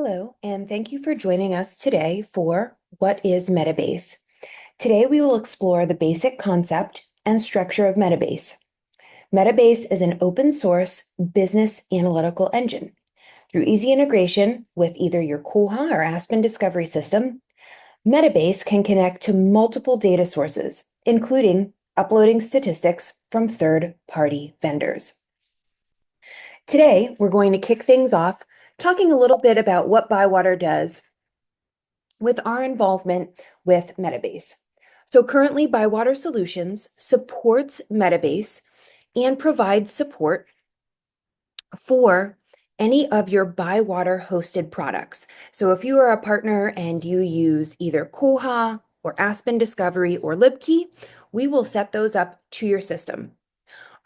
Hello, and thank you for joining us today for What is Metabase? Today we will explore the basic concept and structure of Metabase. Metabase is an open source business analytical engine. Through easy integration with either your Koha or Aspen Discovery system, Metabase can connect to multiple data sources, including uploading statistics from third-party vendors. Today, we're going to kick things off talking a little bit about what Bywater does with our involvement with Metabase. So currently, Bywater Solutions supports Metabase and provides support for any of your Bywater hosted products. So if you are a partner and you use either Koha or Aspen Discovery or LibKey, we will set those up to your system.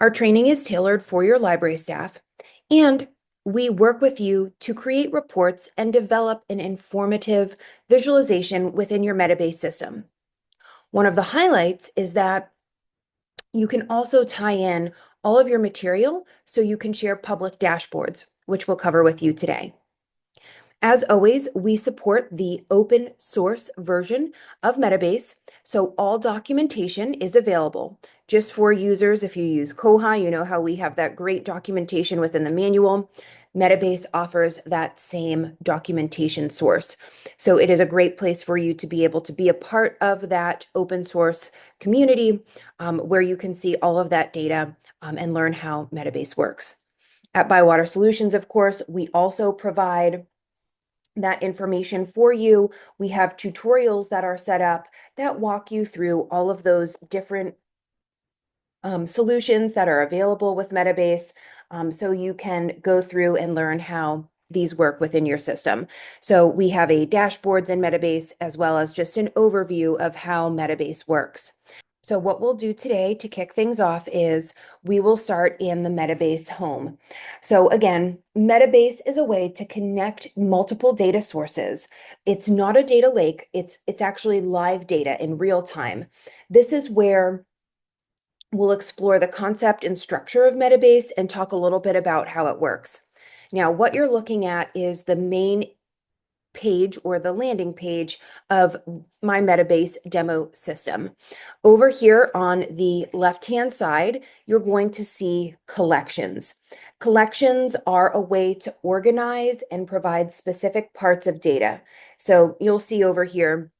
Our training is tailored for your library staff, and we work with you to create reports and develop an informative visualization within your Metabase system. One of the highlights is that you can also tie in all of your material so you can share public dashboards, which we'll cover with you today. As always, we support the open source version of Metabase, so all documentation is available. Just for users, if you use Koha, you know how we have that great documentation within the manual. Metabase offers that same documentation source. So it is a great place for you to be able to be a part of that open source community where you can see all of that data and learn how Metabase works. At Bywater Solutions, of course, we also provide that information for you. We have tutorials that are set up that walk you through all of those different solutions that are available with Metabase, so you can go through and learn how these work within your system. So we have a dashboards in Metabase as well as just an overview of how Metabase works. So what we'll do today to kick things off is we will start in the Metabase home. So again, Metabase is a way to connect multiple data sources. It's not a data lake, it's actually live data in real time. This is where we'll explore the concept and structure of Metabase and talk a little bit about how it works. Now, what you're looking at is the main page or the landing page of my Metabase demo system. Over here on the left-hand side, you're going to see collections. Collections are a way to organize and provide specific parts of data. So you'll see over here,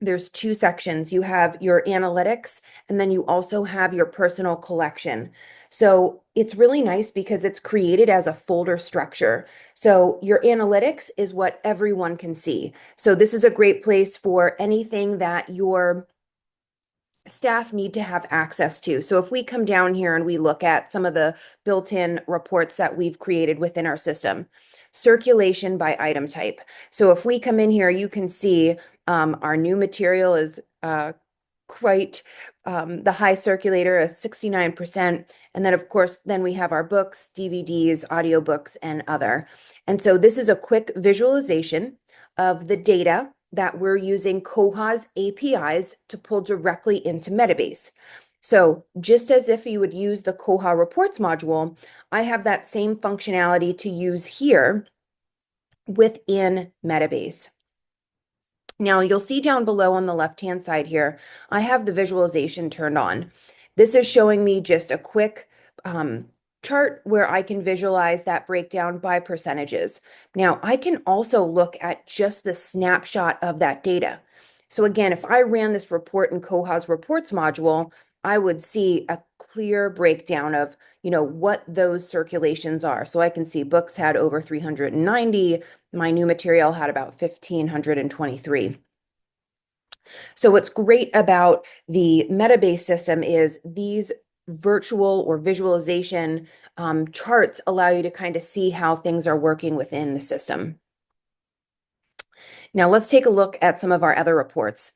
there's two sections. You have your analytics, and then you also have your personal collection. So it's really nice because it's created as a folder structure. So your analytics is what everyone can see. So this is a great place for anything that your staff need to have access to. So if we come down here and we look at some of the built-in reports that we've created within our system, circulation by item type. So if we come in here, you can see our new material is quite the high circulator at 69%. And then of course, then we have our books, DVDs, audiobooks, and other. And so this is a quick visualization of the data that we're using Koha's APIs to pull directly into Metabase. So just as if you would use the Koha reports module, I have that same functionality to use here within Metabase. Now you'll see down below on the left-hand side here, I have the visualization turned on. This is showing me just a quick chart where I can visualize that breakdown by percentages. Now I can also look at just the snapshot of that data. So again, if I ran this report in Koha's reports module, I would see a clear breakdown of, what those circulations are. So I can see books had over 390, my new material had about 1,523. So what's great about the Metabase system is these virtual or visualization charts allow you to kind of see how things are working within the system. Now let's take a look at some of our other reports.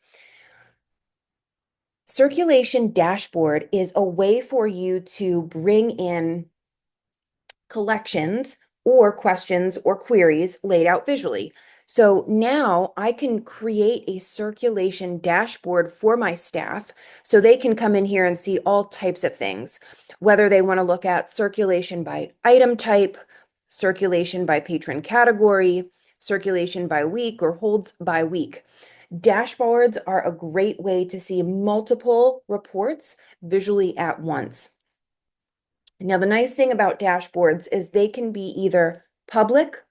Circulation dashboard is a way for you to bring in collections or questions or queries laid out visually. So now I can create a circulation dashboard for my staff so they can come in here and see all types of things, whether they want to look at circulation by item type, circulation by patron category, circulation by week, or holds by week. Dashboards are a great way to see multiple reports visually at once. Now, the nice thing about dashboards is they can be either public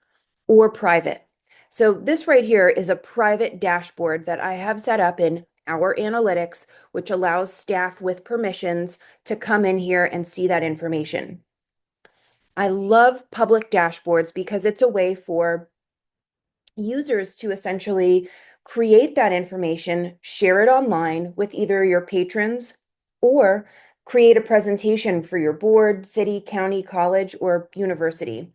or private. So this right here is a private dashboard that I have set up in our analytics, which allows staff with permissions to come in here and see that information. I love public dashboards because it's a way for users to essentially create that information, share it online with either your patrons, or create a presentation for your board, city, county, college, or university.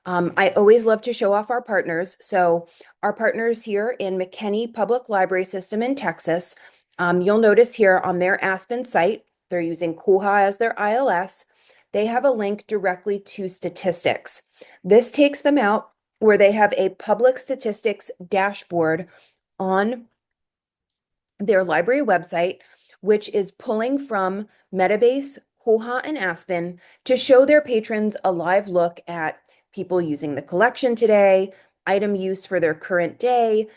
I always love to show off our partners. So our partners here in McKinney Public Library System in Texas, you'll notice here on their Aspen site, they're using Koha as their ILS. They have a link directly to statistics. This takes them out where they have a public statistics dashboard on their library website, which is pulling from Metabase, Koha, and Aspen to show their patrons a live look at people using the collection today, item use for their current day,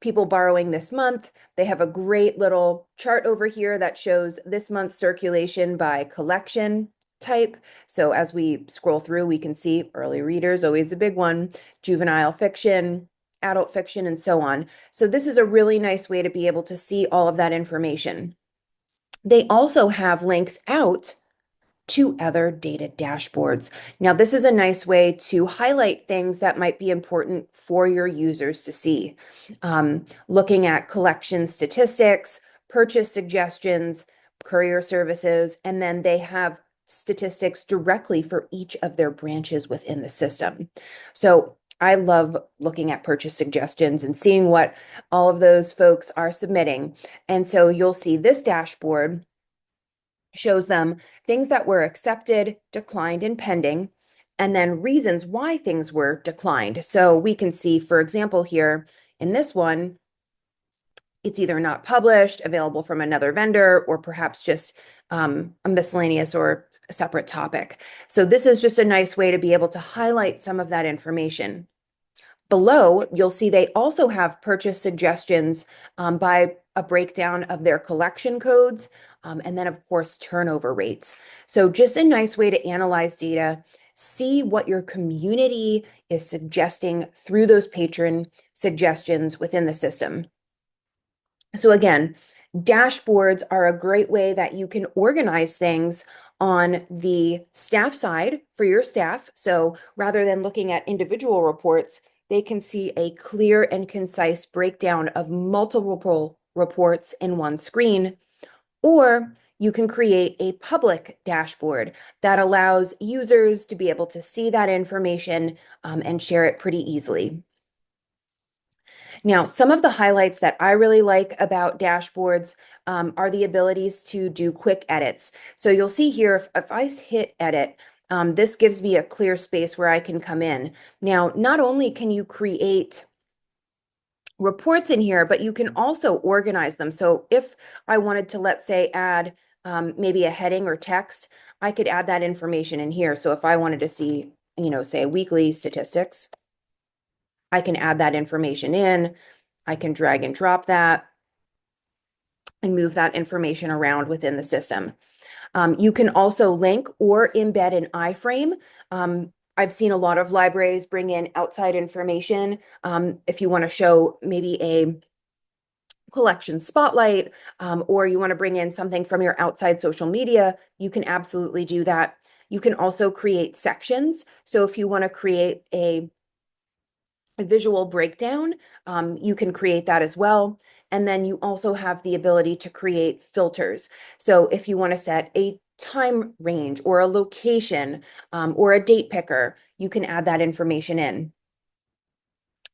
people borrowing this month. They have a great little chart over here that shows this month's circulation by collection type. So as we scroll through, we can see early readers, always a big one, juvenile fiction, adult fiction, and so on. So this is a really nice way to be able to see all of that information. They also have links out to other data dashboards. Now, this is a nice way to highlight things that might be important for your users to see. Looking at collection statistics, purchase suggestions, courier services, and then they have statistics directly for each of their branches within the system. So I love looking at purchase suggestions and seeing what all of those folks are submitting. And so you'll see this dashboard shows them things that were accepted, declined, and pending, and then reasons why things were declined. So we can see, for example, here in this one, it's either not published, available from another vendor, or perhaps just a miscellaneous or a separate topic. So this is just a nice way to be able to highlight some of that information. Below, you'll see they also have purchase suggestions by a breakdown of their collection codes, and then, of course, turnover rates. So just a nice way to analyze data, see what your community is suggesting through those patron suggestions within the system. So again, dashboards are a great way that you can organize things on the staff side for your staff. So rather than looking at individual reports, they can see a clear and concise breakdown of multiple reports in one screen. Or you can create a public dashboard that allows users to be able to see that information and share it pretty easily. Now, some of the highlights that I really like about dashboards are the abilities to do quick edits. So you'll see here, if I hit edit, this gives me a clear space where I can come in. Now, not only can you create reports in here, but you can also organize them. So if I wanted to, let's say, add maybe a heading or text, I could add that information in here. So if I wanted to see, say weekly statistics, I can add that information in. I can drag and drop that and move that information around within the system. You can also link or embed an iframe. I've seen a lot of libraries bring in outside information. If you want to show maybe a collection spotlight, or you want to bring in something from your outside social media, you can absolutely do that. You can also create sections. So if you want to create a visual breakdown, you can create that as well. And then you also have the ability to create filters. So if you want to set a time range or a location or a date picker, you can add that information in.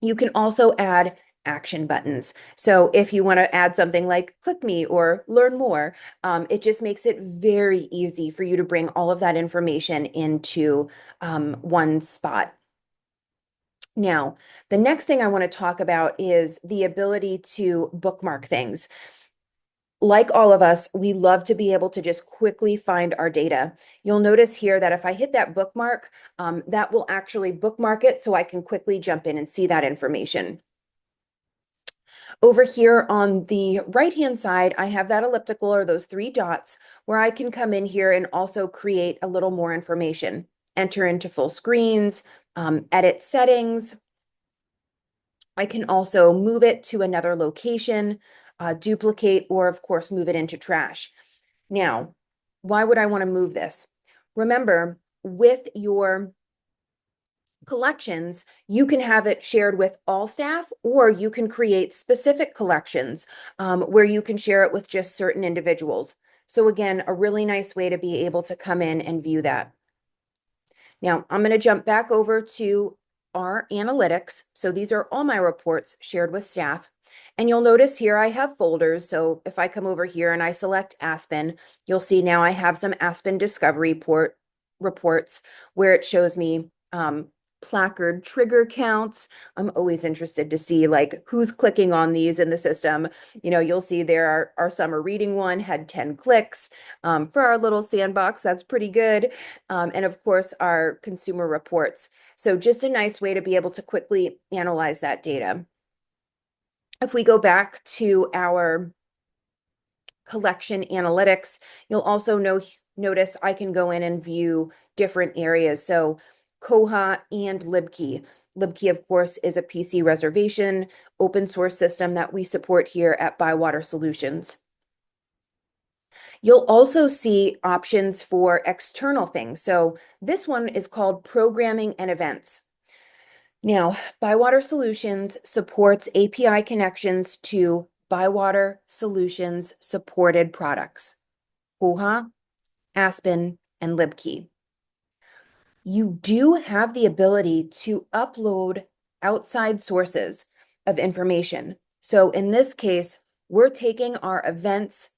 You can also add action buttons. So if you want to add something like click me or learn more, it just makes it very easy for you to bring all of that information into one spot. Now, the next thing I want to talk about is the ability to bookmark things. like all of us, we love to be able to just quickly find our data. You'll notice here that if I hit that bookmark, that will actually bookmark it so I can quickly jump in and see that information. Over here on the right-hand side, I have that elliptical or those three dots where I can come in here and also create a little more information, enter into full screens, edit settings. I can also move it to another location, duplicate, or of course, move it into trash. Now, why would I want to move this? Remember, with your collections, you can have it shared with all staff, or you can create specific collections where you can share it with just certain individuals. So again, a really nice way to be able to come in and view that. Now, I'm going to jump back over to our analytics. So these are all my reports shared with staff. And you'll notice here I have folders. So if I come over here and I select Aspen, you'll see now I have some Aspen Discovery reports where it shows me placard trigger counts. I'm always interested to see like who's clicking on these in the system. You'll see there our summer reading one had 10 clicks for our little sandbox. That's pretty good. And of course, our consumer reports. So just a nice way to be able to quickly analyze that data. If we go back to our collection analytics, you'll also notice I can go in and view different areas. So Koha and libkey. libkey, of course, is a PC reservation open source system that we support here at Bywater Solutions. You'll also see options for external things. So this one is called programming and events. Now, Bywater Solutions supports API connections to Bywater Solutions supported products, Koha, Aspen, and libkey. You do have the ability to upload outside sources of information. So in this case, we're taking our events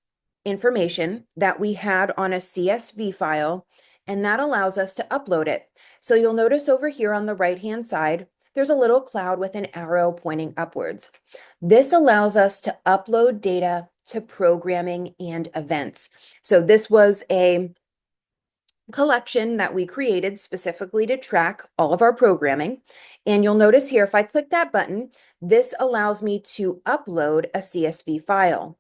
information that we had on a CSV file, and that allows us to upload it. So you'll notice over here on the right-hand side, there's a little cloud with an arrow pointing upwards. This allows us to upload data to programming and events. So this was a collection that we created specifically to track all of our programming. And you'll notice here, if I click that button, this allows me to upload a CSV file.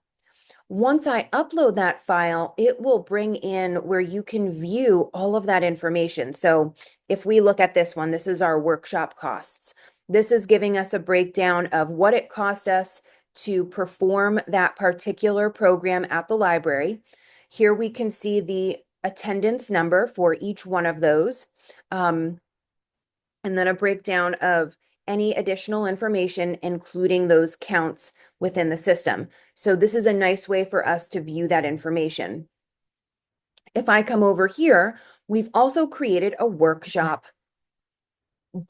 Once I upload that file, it will bring in where you can view all of that information. So if we look at this one, this is our workshop costs. This is giving us a breakdown of what it cost us to perform that particular program at the library. Here we can see the attendance number for each one of those, and then a breakdown of any additional information, including those counts within the system. So this is a nice way for us to view that information. If I come over here, we've also created a workshop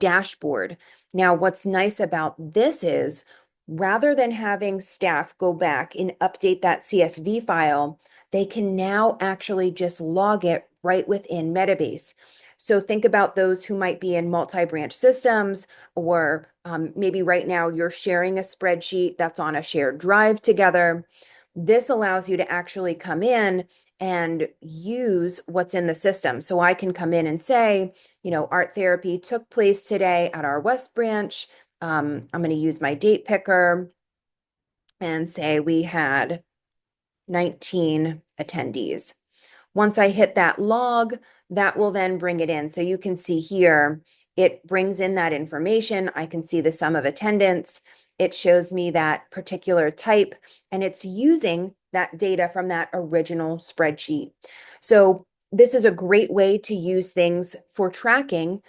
dashboard. Now, what's nice about this is rather than having staff go back and update that CSV file, they can now actually just log it right within Metabase. So think about those who might be in multi-branch systems, or maybe right now you're sharing a spreadsheet that's on a shared drive together. This allows you to actually come in and use what's in the system. So I can come in and say, art therapy took place today at our West branch. I'm going to use my date picker and say we had 19 attendees. Once I hit that log, that will then bring it in. So you can see here, it brings in that information. I can see the sum of attendance. It shows me that particular type, and it's using that data from that original spreadsheet. So this is a great way to use things for tracking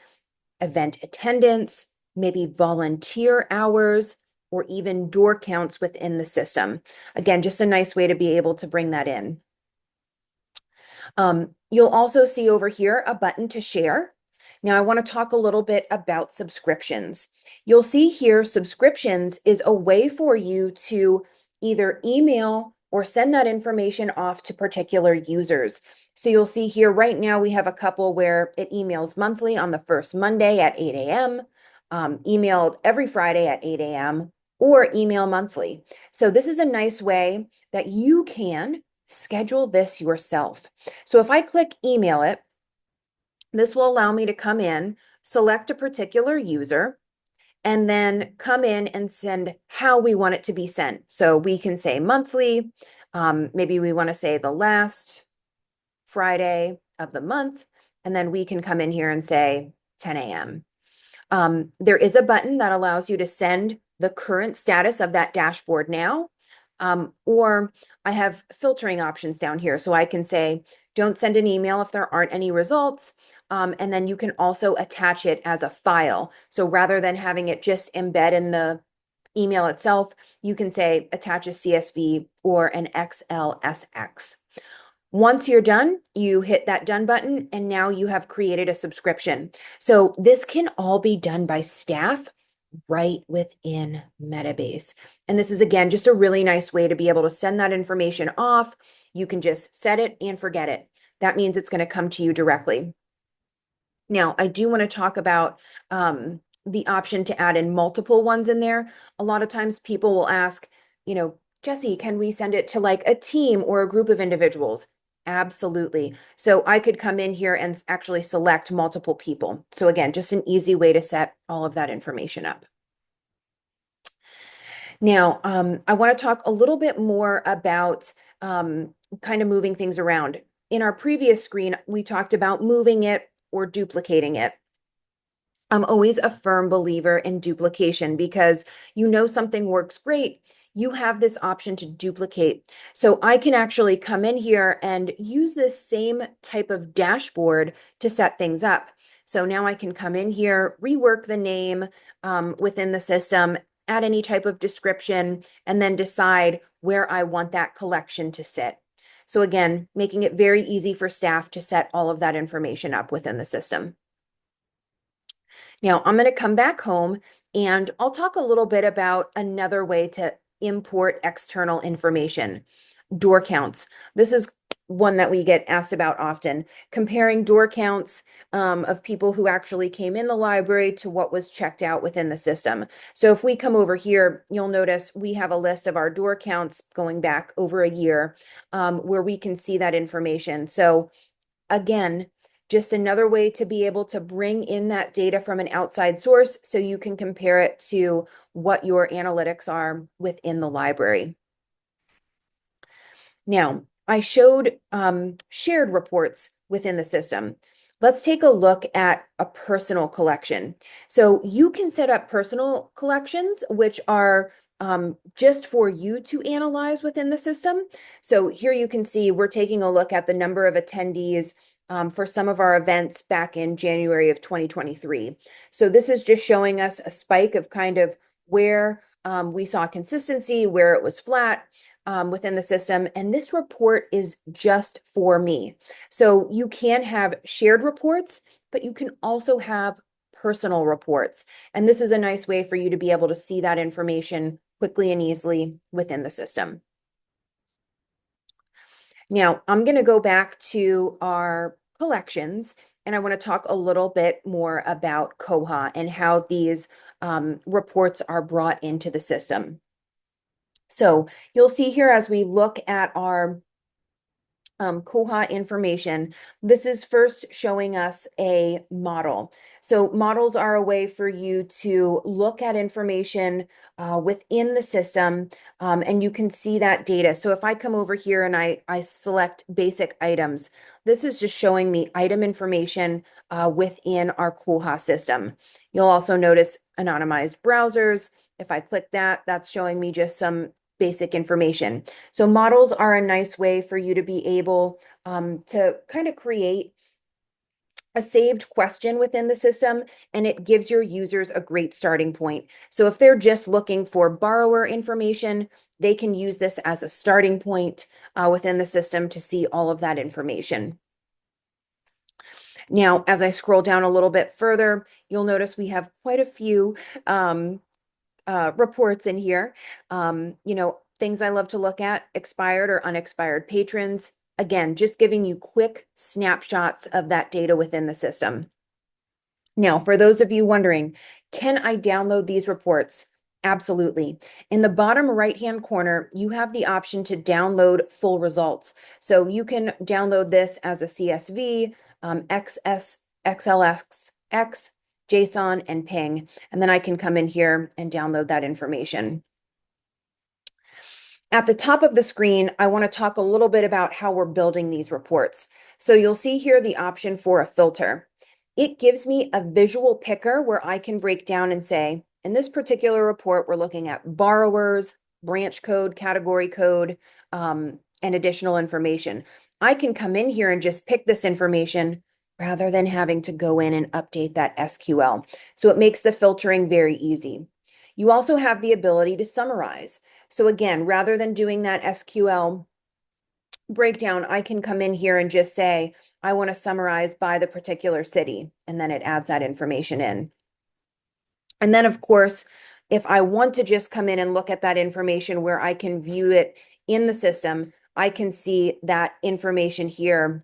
event attendance, maybe volunteer hours, or even door counts within the system. Again, just a nice way to be able to bring that in. You'll also see over here a button to share. Now I want to talk a little bit about subscriptions. You'll see here subscriptions is a way for you to either email or send that information off to particular users. So you'll see here right now we have a couple where it emails monthly on the first Monday at 8 a.m., emailed every Friday at 8 a.m., or email monthly. So this is a nice way that you can schedule this yourself. So if I click email it, this will allow me to come in, select a particular user, and then come in and send how we want it to be sent. So we can say monthly, maybe we want to say the last Friday of the month, and then we can come in here and say 10 a.m. There is a button that allows you to send the current status of that dashboard now, or I have filtering options down here. So I can say, don't send an email if there aren't any results. And then you can also attach it as a file. So rather than having it just embed in the email itself, you can say attach a CSV or an XLSX. Once you're done, you hit that done button, and now you have created a subscription. So this can all be done by staff right within Metabase. And this is, again, just a really nice way to be able to send that information off. You can just set it and forget it. That means it's going to come to you directly. Now, I do want to talk about the option to add in multiple ones in there. A lot of times people will ask, Jesse, can we send it to like a team or a group of individuals? Absolutely. So I could come in here and actually select multiple people. So again, just an easy way to set all of that information up. Now, I want to talk a little bit more about kind of moving things around. In our previous screen, we talked about moving it or duplicating it. I'm always a firm believer in duplication because something works great. You have this option to duplicate. So I can actually come in here and use this same type of dashboard to set things up. So now I can come in here, rework the name within the system, add any type of description, and then decide where I want that collection to sit. So again, making it very easy for staff to set all of that information up within the system. Now I'm going to come back home and I'll talk a little bit about another way to import external information, door counts. This is one that we get asked about often, comparing door counts of people who actually came in the library to what was checked out within the system. So if we come over here, you'll notice we have a list of our door counts going back over a year where we can see that information. So again, just another way to be able to bring in that data from an outside source so you can compare it to what your analytics are within the library. Now, I showed shared reports within the system. Let's take a look at a personal collection. So you can set up personal collections, which are just for you to analyze within the system. So here you can see we're taking a look at the number of attendees for some of our events back in January of 2023. So this is just showing us a spike of kind of where we saw consistency, where it was flat within the system. And this report is just for me. So you can have shared reports, but you can also have personal reports. And this is a nice way for you to be able to see that information quickly and easily within the system. Now, I'm going to go back to our collections, and I want to talk a little bit more about Koha and how these reports are brought into the system. So you'll see here as we look at our Koha information, this is first showing us a model. So models are a way for you to look at information within the system, and you can see that data. So if I come over here and I select basic items, this is just showing me item information within our Koha system. You'll also notice anonymized browsers. If I click that, that's showing me just some basic information. So models are a nice way for you to be able to kind of create a saved question within the system, and it gives your users a great starting point. So if they're just looking for borrower information, they can use this as a starting point within the system to see all of that information. Now, as I scroll down a little bit further, you'll notice we have quite a few reports in here. Things I love to look at, expired or unexpired patrons. Again, just giving you quick snapshots of that data within the system. Now, for those of you wondering, can I download these reports? Absolutely. In the bottom right-hand corner, you have the option to download full results. So you can download this as a CSV, XS, XLSX, JSON, and PNG, and then I can come in here and download that information. At the top of the screen, I want to talk a little bit about how we're building these reports. So you'll see here the option for a filter. It gives me a visual picker where I can break down and say, in this particular report, we're looking at borrowers, branch code, category code, and additional information. I can come in here and just pick this information rather than having to go in and update that SQL. So it makes the filtering very easy. You also have the ability to summarize. So again, rather than doing that SQL breakdown, I can come in here and just say, I want to summarize by the particular city, and then it adds that information in. And then, of course, if I want to just come in and look at that information where I can view it in the system, I can see that information here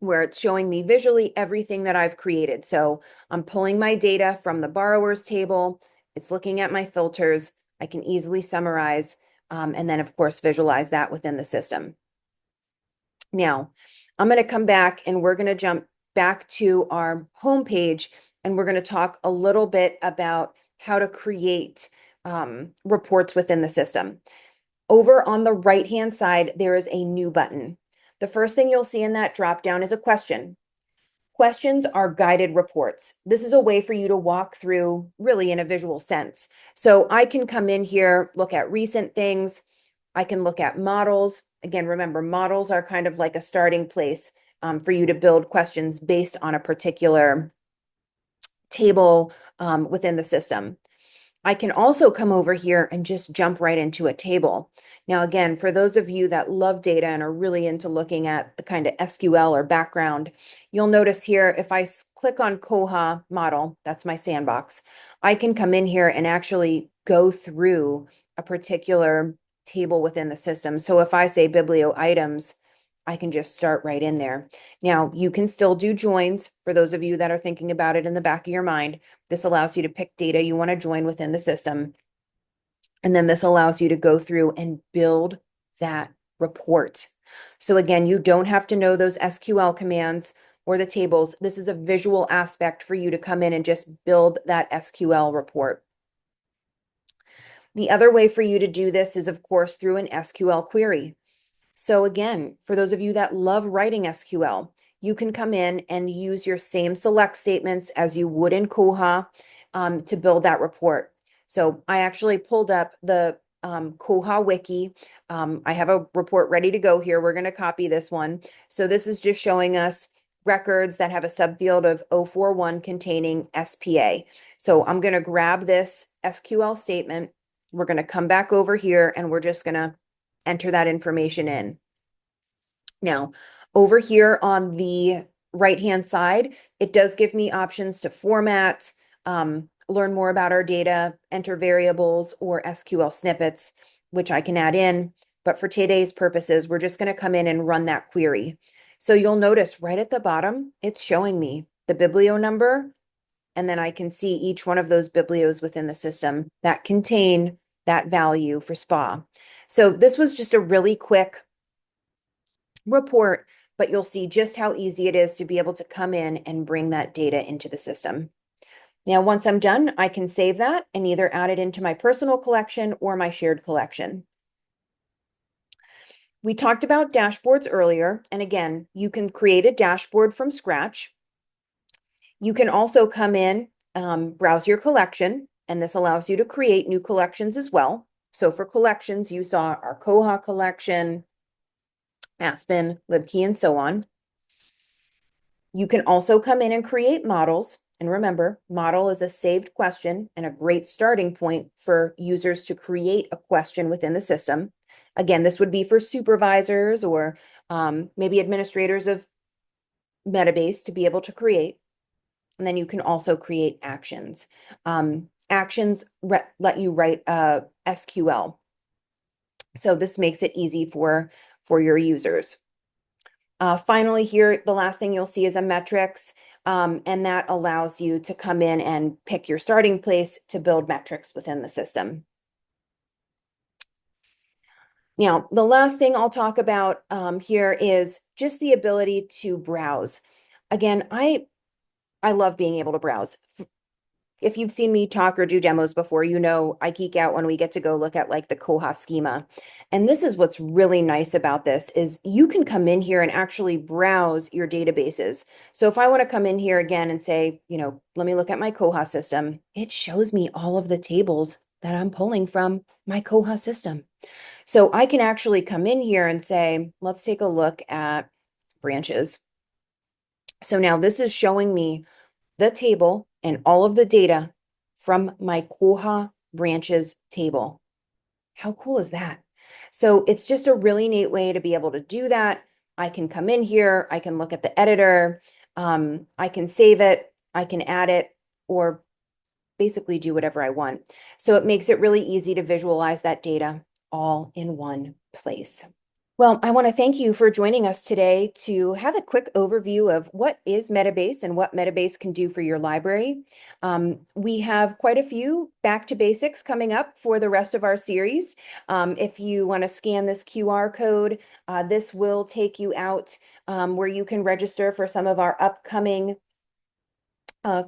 where it's showing me visually everything that I've created. So I'm pulling my data from the borrowers table. It's looking at my filters. I can easily summarize, and then, of course, visualize that within the system. Now, I'm going to come back and we're going to jump back to our home page, and we're going to talk a little bit about how to create reports within the system. Over on the right-hand side, there is a new button. The first thing you'll see in that drop-down is a question. Questions are guided reports. This is a way for you to walk through really in a visual sense. So I can come in here, look at recent things. I can look at models. Again, remember, models are kind of like a starting place for you to build questions based on a particular table within the system. I can also come over here and just jump right into a table. Now, again, for those of you that love data and are really into looking at the kind of SQL or background, you'll notice here, if I click on Koha model, that's my sandbox, I can come in here and actually go through a particular table within the system. So if I say biblio items, I can just start right in there. Now, you can still do joins for those of you that are thinking about it in the back of your mind. This allows you to pick data you want to join within the system. And then this allows you to go through and build that report. So again, you don't have to know those SQL commands or the tables. This is a visual aspect for you to come in and just build that SQL report. The other way for you to do this is, of course, through an SQL query. So again, for those of you that love writing SQL, you can come in and use your same select statements as you would in Koha to build that report. So I actually pulled up the Koha wiki. I have a report ready to go here. We're going to copy this one. So this is just showing us records that have a subfield of 041 containing SPA. So I'm going to grab this SQL statement. We're going to come back over here and we're just going to enter that information in. Now, over here on the right-hand side, it does give me options to format, learn more about our data, enter variables or SQL snippets, which I can add in. But for today's purposes, we're just going to come in and run that query. So you'll notice right at the bottom, it's showing me the biblio number, and then I can see each one of those biblios within the system that contain that value for SPA. So this was just a really quick report, but you'll see just how easy it is to be able to come in and bring that data into the system. Now, once I'm done, I can save that and either add it into my personal collection or my shared collection. We talked about dashboards earlier, and again, you can create a dashboard from scratch. You can also come in, browse your collection, and this allows you to create new collections as well. So for collections, you saw our Koha collection, Aspen, LibKey, and so on. You can also come in and create models. And remember, model is a saved question and a great starting point for users to create a question within the system. Again, this would be for supervisors or maybe administrators of Metabase to be able to create. And then you can also create actions. Actions let you write SQL. So this makes it easy for your users. Finally here, the last thing you'll see is a metrics. And that allows you to come in and pick your starting place to build metrics within the system. Now, the last thing I'll talk about here is just the ability to browse. Again, I love being able to browse. If you've seen me talk or do demos before, you know I geek out when we get to go look at like the Koha schema. And this is what's really nice about this is you can come in here and actually browse your databases. So if I want to come in here again and say, let me look at my Koha system, it shows me all of the tables that I'm pulling from my Koha system. So I can actually come in here and say, let's take a look at branches. So now this is showing me the table and all of the data from my Koha branches table. How cool is that? So it's just a really neat way to be able to do that. I can come in here, I can look at the editor, I can save it, I can add it, or basically do whatever I want. So it makes it really easy to visualize that data all in one place. Well, I want to thank you for joining us today to have a quick overview of what is Metabase and what Metabase can do for your library. We have quite a few back to basics coming up for the rest of our series. If you want to scan this QR code, this will take you out where you can register for some of our upcoming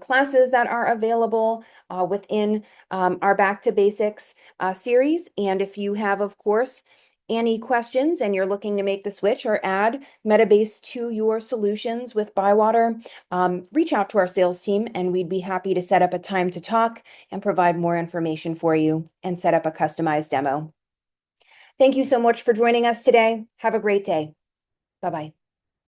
classes that are available within our Back to Basics series. And if you have, of course, any questions and you're looking to make the switch or add Metabase to your solutions with Bywater, reach out to our sales team and we'd be happy to set up a time to talk and provide more information for you and set up a customized demo. Thank you so much for joining us today. Have a great day. Bye-bye.